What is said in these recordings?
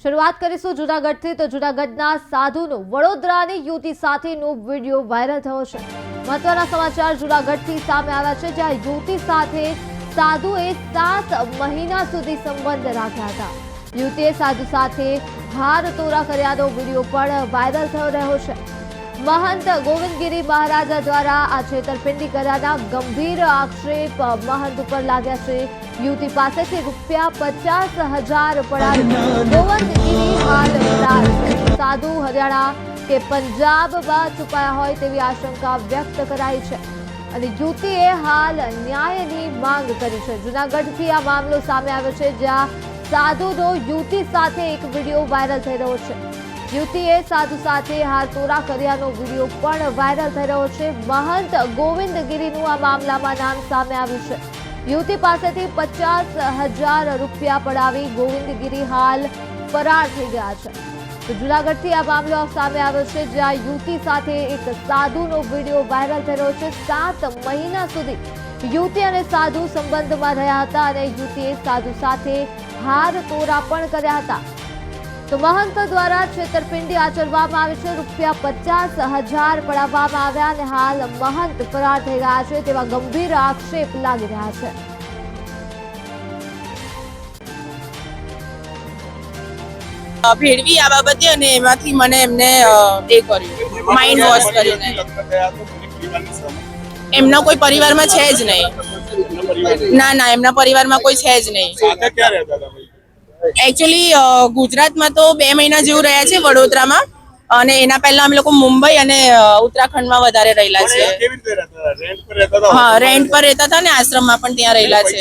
શરૂઆત કરીશું જૂનાગઢથી તો જૂનાગઢના સાધુનો વડોદરાની યુવતી સાથેનો વિડીયો વાયરલ થયો છે। મહત્વના સમાચાર જૂનાગઢથી સામે આવ્યા છે, જ્યાં યુવતી સાથે સાધુએ 7 મહિના સુધી સંબંધ રાખ્યા હતા। યુવતીએ સાધુ સાથે હાર તોરા કર્યાનો વિડીયો પણ વાયરલ થઈ રહ્યો છે। महंत गोविंदगिरी महाराजा द्वारा आ छेतरपिंडी कराना गंभीर आक्षेप महंत पर लाग्या छे। युवती पासेथी ₹50,000 पड़ावी गोविंदगिरी हाल फरार छे। साधु हरियाणा के पंजाब में छुपाया होय तेवी आशंका व्यक्त कराई छे અને યુવતીએ હાલ ન્યાયની માંગ કરી છે। જૂનાગઢથી આ મામલો સામે આવ્યો છે, જ્યાં સાધુનો યુવતી સાથે એક વિડીયો વાયરલ થઈ રહ્યો છે। યુવતીએ સાધુ સાથે હાર તોરા કર્યાનો વિડીયો પણ વાયરલ થઈ રહ્યો છે। महंत गोविंदगिरीનું આ મામલામાં નામ સામે આવ્યું છે। યુવતી પાસેથી ₹50,000 પડાવી ગોવિંદગીરી હાલ ફરાર થઈ ગયા છે। તો જૂનાગઢથી આ મામલો સામે આવ્યો છે, જ્યાં યુવતી સાથે એક સાધુનો વિડીયો વાયરલ થઈ રહ્યો છે। 7 મહિના સુધી યુવતી અને સાધુ સંબંધમાં રહ્યા હતા અને યુવતીએ સાધુ સાથે હાર તોરા પણ કર્યા હતા। તો महंत द्वारा छेतरपिंडी आचरवामां आवी छे। ₹50,000 पड़ाववामां આવ્યા અને હાલ महंत फरार થઈ ગયા છે તેવા ગંભીર આક્ષેપ લાગી રહ્યા છે। ભેળવી આ બાબતે અને એમાંથી મને એમને એ કર્યું માઇન્ડ વોશ કરીને। એમના કોઈ પરિવારમાં છે જ નહીં। ના એમના પરિવારમાં કોઈ છે જ નહીં। એકચ્યુઅલી ગુજરાતમાં તો 2 મહિના જેવું રહ્યા છે વડોદરામાં, અને એના પહેલા અમે લોકો મુંબઈ અને ઉત્તરાખંડમાં વધારે રહેલા છે। હા, રેન્ટ પર રહેતા હતા ને આશ્રમમાં પણ ત્યાં રહેલા છે।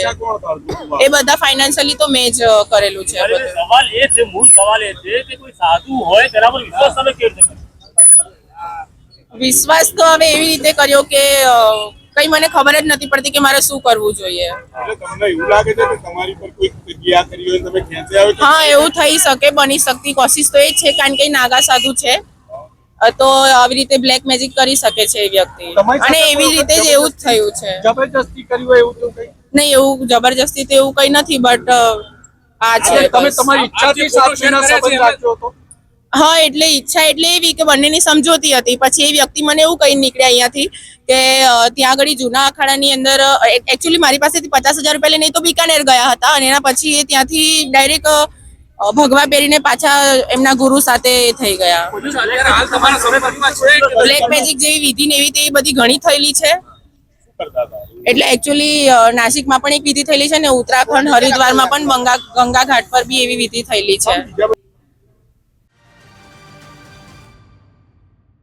એ બધા ફાઇનાન્શિયલી તો મેં જ કરેલું છે। સવાલ એ છે, મૂળ સવાલ એ છે કે કોઈ સાધુ હોય તેના પર વિશ્વાસ તમે કેવી રીતે કરો? વિશ્વાસ તો હવે એવી રીતે કર્યો કે કઈ મને ખબર જ નથી પડતી કે મારે શું કરવું જોઈએ। તમને એવું લાગે છે કે તમારી પર કોઈ ક્રિયા કરી હોય તમે ખેંચ્યા હોય? હા, એવું થઈ શકે, બની શકતી કોશિશ તો એ જ છે, કારણ કે નાગા સાધુ છે તો આવી રીતે બ્લેક મેજિક કરી શકે છે એ વ્યક્તિ, અને એવી રીતે જ એવું જ થયું છે। જબરજસ્તી કરી હોય એવું તો કઈ નહીં, એવું જબરજસ્તી તો એવું કઈ નથી, બટ આ છે તમે તમારી ઈચ્છાથી 7 મહિના સંબંધ રાખ્યો હતો? હા, એટલે ઈચ્છા એટલે એવી કે બંનેની સમજૂતી હતી। પછી એ વ્યક્તિ મને એવું કહી નીકળ્યા અહીંયાથી કે ત્યાં આગળ જૂના અખાડાની અંદર એકચ્યુઅલી મારી પાસેથી ₹50,000 લઈને તો બિકાનેર ગયા હતા, અને એના પછી એ ત્યાંથી ડાયરેક્ટ ભગવા પહેરીને પાછા એમના ગુરુ સાથે થઈ ગયા। બ્લેક મેજિક જેવી વિધિ ને એવી તે બધી ઘણી થયેલી છે। એટલે એકચ્યુઅલી નાસિકમાં પણ એક વિધિ થયેલી છે ને ઉત્તરાખંડ હરિદ્વારમાં પણ ગંગા ઘાટ પર બી એવી વિધિ થયેલી છે।